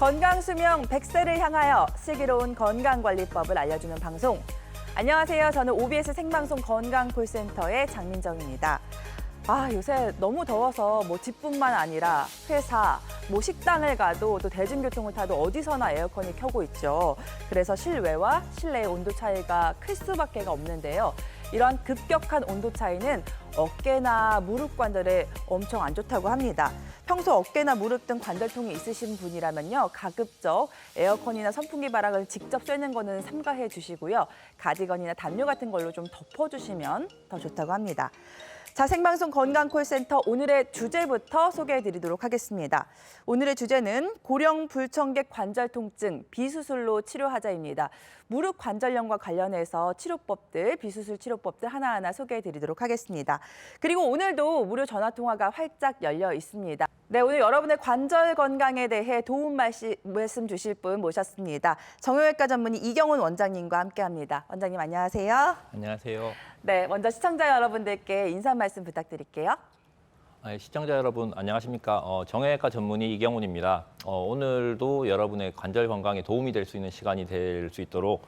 건강수명 100세를 향하여 슬기로운 건강관리법을 알려주는 방송. 안녕하세요. 저는 OBS 생방송 건강콜센터의 장민정입니다. 요새 너무 더워서 집뿐만 아니라 회사, 식당을 가도 또 대중교통을 타도 어디서나 에어컨이 켜고 있죠. 그래서 실외와 실내의 온도 차이가 클 수밖에 없는데요. 이런 급격한 온도 차이는 어깨나 무릎 관절에 엄청 안 좋다고 합니다. 평소 어깨나 무릎 등 관절통이 있으신 분이라면요, 가급적 에어컨이나 선풍기 바람을 직접 쐬는 거는 삼가해 주시고요. 가디건이나 담요 같은 걸로 좀 덮어주시면 더 좋다고 합니다. 자, 생방송 건강콜센터 오늘의 주제부터 소개해드리도록 하겠습니다. 오늘의 주제는 고령 불청객 관절 통증 비수술로 치료하자입니다. 무릎 관절염과 관련해서 치료법들, 비수술 치료법들 하나하나 소개해드리도록 하겠습니다. 그리고 오늘도 무료 전화통화가 활짝 열려 있습니다. 네, 오늘 여러분의 관절 건강에 대해 도움 말씀 주실 분 모셨습니다. 정형외과 전문의 이경훈 원장님과 함께합니다. 원장님 안녕하세요. 안녕하세요. 네, 먼저 시청자 여러분들께 인사 말씀 부탁드릴게요. 시청자 여러분 안녕하십니까? 정형외과 전문의 이경훈입니다. 오늘도 여러분의 관절 건강에 도움이 될 수 있는 시간이 될 수 있도록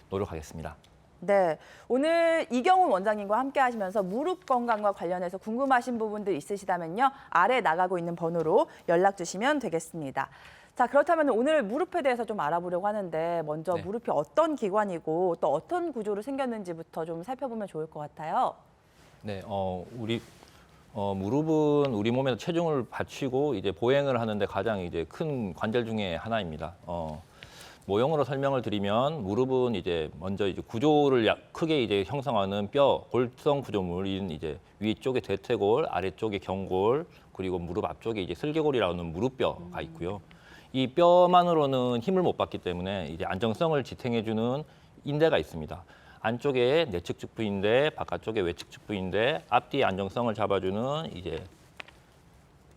노력하겠습니다. 네, 오늘 이경훈 원장님과 함께 하시면서 무릎 건강과 관련해서 궁금하신 부분들 있으시다면요, 아래 나가고 있는 번호로 연락 주시면 되겠습니다. 자, 그렇다면 오늘 무릎에 대해서 좀 알아보려고 하는데 먼저 무릎이 어떤 기관이고 또 어떤 구조로 생겼는지부터 좀 살펴보면 좋을 것 같아요. 네, 무릎은 우리 몸에서 체중을 받치고 보행을 하는데 가장 큰 관절 중에 하나입니다. 모형으로 설명을 드리면 무릎은 먼저 구조를 크게 형성하는 골성 구조물인 위쪽에 대퇴골, 아래쪽에 경골, 그리고 무릎 앞쪽에 슬개골이라는 무릎뼈가 있고요. 이 뼈만으로는 힘을 못 받기 때문에 안정성을 지탱해주는 인대가 있습니다. 안쪽에 내측 측부인대, 바깥쪽에 외측 측부인대, 앞뒤 안정성을 잡아주는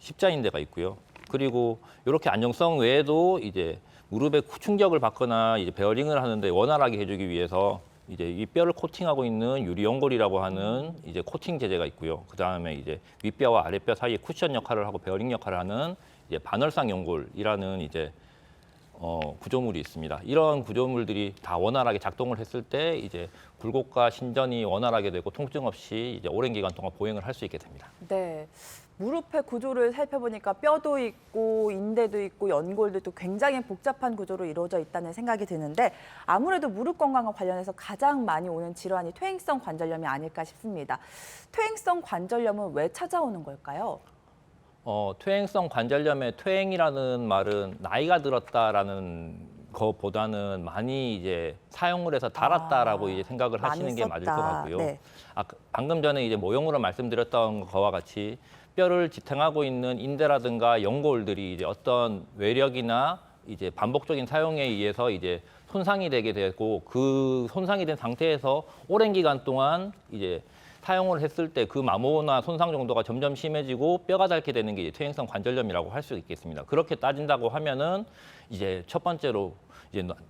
십자인대가 있고요. 그리고 이렇게 안정성 외에도 무릎에 충격을 받거나 베어링을 하는데 원활하게 해주기 위해서 이 뼈를 코팅하고 있는 유리연골이라고 하는 코팅 제재가 있고요. 그 다음에 윗뼈와 아랫뼈 사이에 쿠션 역할을 하고 베어링 역할을 하는 반월상 연골이라는 구조물이 있습니다. 이런 구조물들이 다 원활하게 작동을 했을 때 굴곡과 신전이 원활하게 되고 통증 없이 오랜 기간 동안 보행을 할 수 있게 됩니다. 네, 무릎의 구조를 살펴보니까 뼈도 있고 인대도 있고 연골도 있고 굉장히 복잡한 구조로 이루어져 있다는 생각이 드는데 아무래도 무릎 건강과 관련해서 가장 많이 오는 질환이 퇴행성 관절염이 아닐까 싶습니다. 퇴행성 관절염은 왜 찾아오는 걸까요? 퇴행성 관절염의 퇴행이라는 말은 나이가 들었다라는 것보다는 많이 사용을 해서 닳았다라고 생각을 하시는 게 맞을 것 같고요. 네. 방금 전에 모형으로 말씀드렸던 것과 같이 뼈를 지탱하고 있는 인대라든가 연골들이 어떤 외력이나 반복적인 사용에 의해서 손상이 되게 되고 그 손상이 된 상태에서 오랜 기간 동안 사용을 했을 때 그 마모나 손상 정도가 점점 심해지고 뼈가 닳게 되는 게 퇴행성 관절염이라고 할 수 있겠습니다. 그렇게 따진다고 하면은 첫 번째로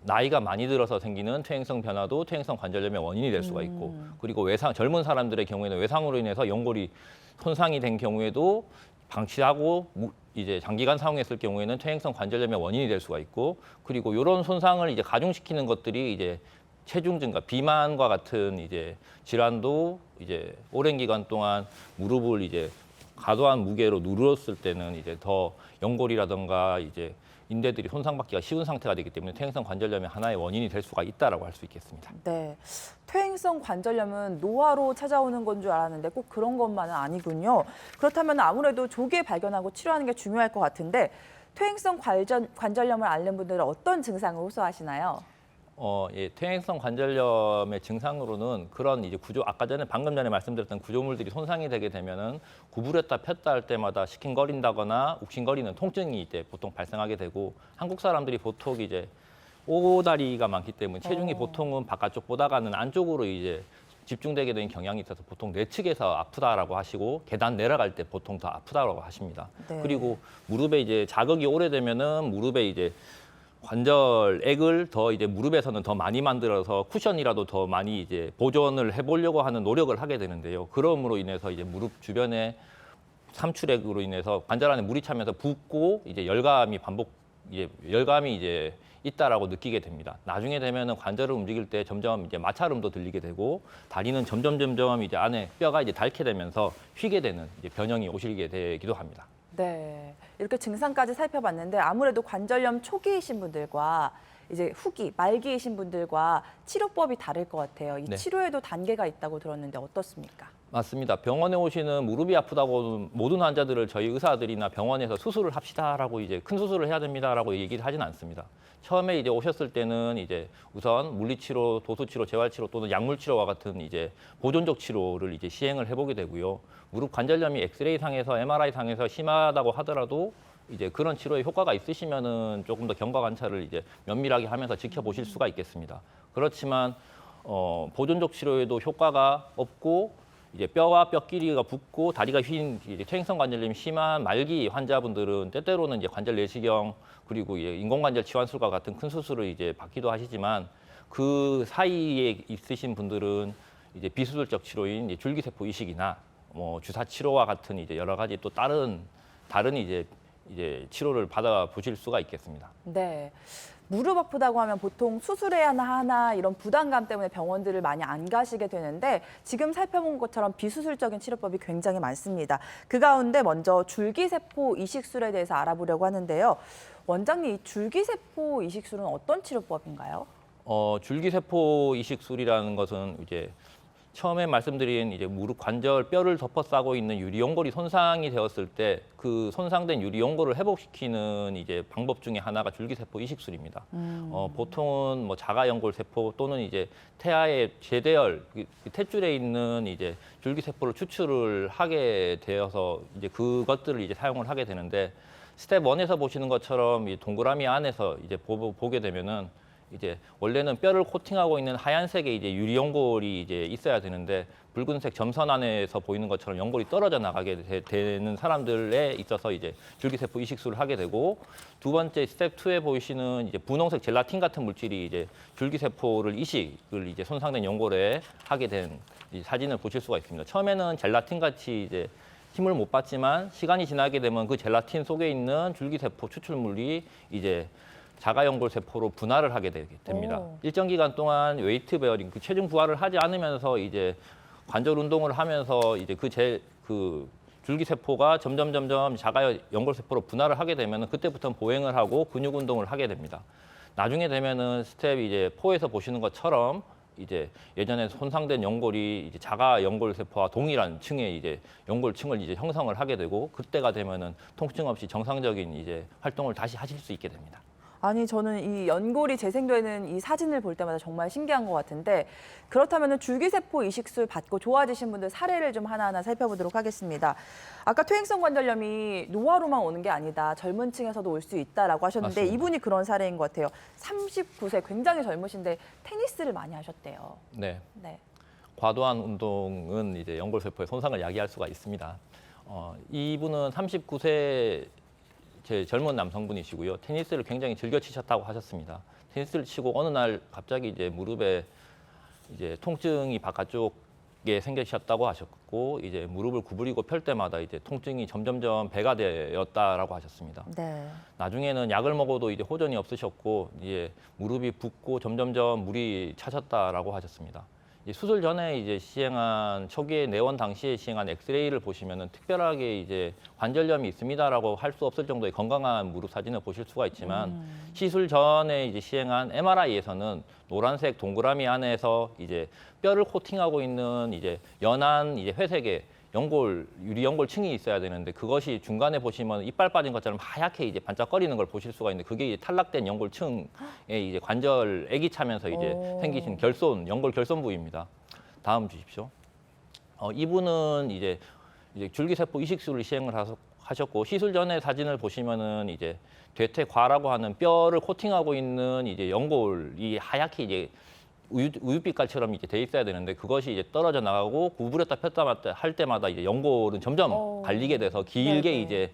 나이가 많이 들어서 생기는 퇴행성 변화도 퇴행성 관절염의 원인이 될 수가 있고, 그리고 젊은 사람들의 경우에는 외상으로 인해서 연골이 손상이 된 경우에도 방치하고 장기간 사용했을 경우에는 퇴행성 관절염의 원인이 될 수가 있고, 그리고 이런 손상을 가중시키는 것들이 체중 증가, 비만과 같은 질환도 오랜 기간 동안 무릎을 과도한 무게로 누르었을 때는 더 연골이라든가 인대들이 손상받기가 쉬운 상태가 되기 때문에 퇴행성 관절염의 하나의 원인이 될 수가 있다라고 할 수 있겠습니다. 네, 퇴행성 관절염은 노화로 찾아오는 건 줄 알았는데 꼭 그런 것만은 아니군요. 그렇다면 아무래도 조기에 발견하고 치료하는 게 중요할 것 같은데 퇴행성 관절염을 앓는 분들은 어떤 증상을 호소하시나요? 퇴행성 관절염의 증상으로는 그런 구조, 방금 전에 말씀드렸던 구조물들이 손상이 되게 되면은 구부렸다 폈다 할 때마다 시큰거린다거나 욱신거리는 통증이 보통 발생하게 되고, 한국 사람들이 보통 오다리가 많기 때문에 체중이 보통은 바깥쪽보다는 안쪽으로 집중되게 되는 경향이 있어서 보통 내측에서 아프다라고 하시고 계단 내려갈 때 보통 더 아프다라고 하십니다. 네. 그리고 무릎에 자극이 오래되면은 무릎에 관절액을 더 무릎에서는 더 많이 만들어서 쿠션이라도 더 많이 보존을 해보려고 하는 노력을 하게 되는데요. 그럼으로 인해서 무릎 주변에 삼출액으로 인해서 관절 안에 물이 차면서 붓고 열감이 반복 이제 열감이 이제 있다라고 느끼게 됩니다. 나중에 되면은 관절을 움직일 때 점점 이제 마찰음도 들리게 되고 다리는 점점 이제 안에 뼈가 이제 닳게 되면서 휘게 되는 이제 변형이 오시게 되기도 합니다. 네, 이렇게 증상까지 살펴봤는데 아무래도 관절염 초기이신 분들과 이제 후기, 말기이신 분들과 치료법이 다를 것 같아요. 이 네. 치료에도 단계가 있다고 들었는데 어떻습니까? 맞습니다. 병원에 오시는 무릎이 아프다고 모든 환자들을 저희 의사들이나 병원에서 수술을 합시다라고 이제 큰 수술을 해야 됩니다라고 얘기를 하진 않습니다. 처음에 이제 오셨을 때는 이제 우선 물리치료, 도수치료, 재활치료 또는 약물치료와 같은 이제 보존적 치료를 이제 시행을 해보게 되고요. 무릎 관절염이 엑스레이 상에서 MRI 상에서 심하다고 하더라도 이제 그런 치료에 효과가 있으시면은 조금 더 경과 관찰을 이제 면밀하게 하면서 지켜보실 수가 있겠습니다. 그렇지만 보존적 치료에도 효과가 없고 이제 뼈와 뼈 끼리가 붙고 다리가 휜 이제 퇴행성 관절염이 심한 말기 환자분들은 때때로는 이제 관절 내시경 그리고 이제 인공관절 치환술과 같은 큰 수술을 이제 받기도 하시지만 그 사이에 있으신 분들은 이제 비수술적 치료인 이제 줄기세포 이식이나 뭐 주사 치료와 같은 이제 여러 가지 또 다른 이제 치료를 받아 보실 수가 있겠습니다. 네. 무릎 아프다고 하면 보통 수술해야 하나 이런 부담감 때문에 병원들을 많이 안 가시게 되는데 지금 살펴본 것처럼 비수술적인 치료법이 굉장히 많습니다. 그 가운데 먼저 줄기세포 이식술에 대해서 알아보려고 하는데요. 원장님, 이 줄기세포 이식술은 어떤 치료법인가요? 줄기세포 이식술이라는 것은 이제 처음에 말씀드린 이제 무릎 관절 뼈를 덮어싸고 있는 유리연골이 손상이 되었을 때 그 손상된 유리연골을 회복시키는 이제 방법 중에 하나가 줄기세포 이식술입니다. 보통은 뭐 자가연골세포 또는 이제 태아의 제대열 탯줄에 있는 이제 줄기세포를 추출을 하게 되어서 이제 그것들을 이제 사용을 하게 되는데 스텝 1에서 보시는 것처럼 이 동그라미 안에서 이제 보게 되면은 이제 원래는 뼈를 코팅하고 있는 하얀색의 이제 유리연골이 이제 있어야 되는데 붉은색 점선 안에서 보이는 것처럼 연골이 떨어져 나가게 되는 사람들에 있어서 이제 줄기세포 이식술을 하게 되고 두 번째 스텝 2에 보이시는 이제 분홍색 젤라틴 같은 물질이 이제 줄기세포를 이식을 이제 손상된 연골에 하게 된 이 사진을 보실 수가 있습니다. 처음에는 젤라틴 같이 이제 힘을 못 받지만 시간이 지나게 되면 그 젤라틴 속에 있는 줄기세포 추출물이 이제 자가연골 세포로 분할을 하게 됩니다. 일정 기간 동안 웨이트 베어링, 그 체중 부하를 하지 않으면서 이제 관절 운동을 하면서 이제 그 줄기세포가 점점 자가연골 세포로 분할을 하게 되면 그때부터는 보행을 하고 근육 운동을 하게 됩니다. 나중에 되면은 스텝 이제 4에서 보시는 것처럼 이제 예전에 손상된 연골이 이제 자가연골 세포와 동일한 층의 이제 연골층을 이제 형성을 하게 되고 그때가 되면은 통증 없이 정상적인 이제 활동을 다시 하실 수 있게 됩니다. 아니, 저는 이 연골이 재생되는 이 사진을 볼 때마다 정말 신기한 것 같은데 그렇다면 줄기세포 이식술 받고 좋아지신 분들 사례를 좀 하나하나 살펴보도록 하겠습니다. 아까 퇴행성 관절염이 노화로만 오는 게 아니다. 젊은 층에서도 올 수 있다라고 하셨는데 맞습니다. 이분이 그런 사례인 것 같아요. 39세 굉장히 젊으신데 테니스를 많이 하셨대요. 네. 네. 과도한 운동은 이제 연골세포의 손상을 야기할 수가 있습니다. 이분은 39세 제 젊은 남성분이시고요. 테니스를 굉장히 즐겨 치셨다고 하셨습니다. 테니스를 치고 어느 날 갑자기 이제 무릎에 이제 통증이 바깥쪽에 생기셨다고 하셨고 이제 무릎을 구부리고 펼 때마다 이제 통증이 점점점 배가 되었다라고 하셨습니다. 네. 나중에는 약을 먹어도 이제 호전이 없으셨고 이제 무릎이 붓고 점점점 물이 차셨다라고 하셨습니다. 수술 전에 이제 시행한 초기에 내원 당시에 시행한 엑스레이를 보시면은 특별하게 이제 관절염이 있습니다라고 할 수 없을 정도의 건강한 무릎 사진을 보실 수가 있지만 시술 전에 이제 시행한 MRI에서는 노란색 동그라미 안에서 이제 뼈를 코팅하고 있는 이제 연한 이제 회색의 유리연골층이 있어야 되는데 그것이 중간에 보시면 이빨 빠진 것처럼 하얗게 이제 반짝거리는 걸 보실 수가 있는데 그게 이제 탈락된 연골층에 이제 관절 액이 차면서 이제 생기신 연골 결손 부위입니다. 다음 주십시오. 이분은 이제 줄기세포 이식술을 시행을 하셨고 시술 전에 사진을 보시면은 이제 대퇴과라고 하는 뼈를 코팅하고 있는 이제 연골이 하얗게 이제 우유빛깔처럼 이제 돼 있어야 되는데 그것이 이제 떨어져 나가고 구부렸다 폈다 할 때마다 이제 연골은 점점 갈리게 돼서 길게 네네. 이제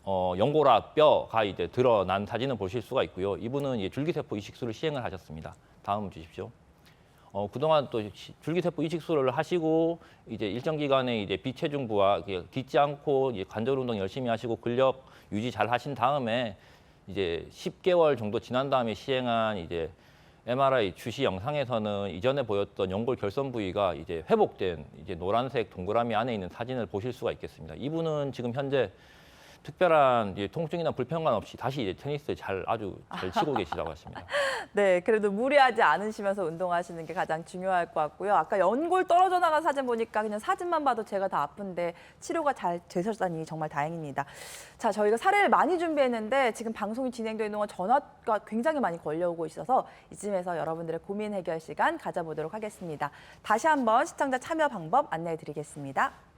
연골화 뼈가 이제 드러난 사진을 보실 수가 있고요. 이분은 이제 줄기세포 이식술을 시행을 하셨습니다. 다음 주십시오. 그동안 또 줄기세포 이식술을 하시고 이제 일정 기간에 이제 비체중 부하, 뒤지 않고 이제 관절 운동 열심히 하시고 근력 유지 잘 하신 다음에 이제 10개월 정도 지난 다음에 시행한 이제 MRI 주시 영상에서는 이전에 보였던 연골 결손 부위가 이제 회복된 이제 노란색 동그라미 안에 있는 사진을 보실 수가 있겠습니다. 이분은 지금 현재 특별한 이제 통증이나 불편감 없이 다시 이제 테니스 아주 잘 치고 계시다고 하십니다. 네, 그래도 무리하지 않으시면서 운동하시는 게 가장 중요할 것 같고요. 아까 연골 떨어져 나간 사진 보니까 그냥 사진만 봐도 제가 다 아픈데 치료가 잘 되셨다니 정말 다행입니다. 자, 저희가 사례를 많이 준비했는데 지금 방송이 진행되는 동안 전화가 굉장히 많이 걸려오고 있어서 이쯤에서 여러분들의 고민 해결 시간 가져보도록 하겠습니다. 다시 한번 시청자 참여 방법 안내해 드리겠습니다.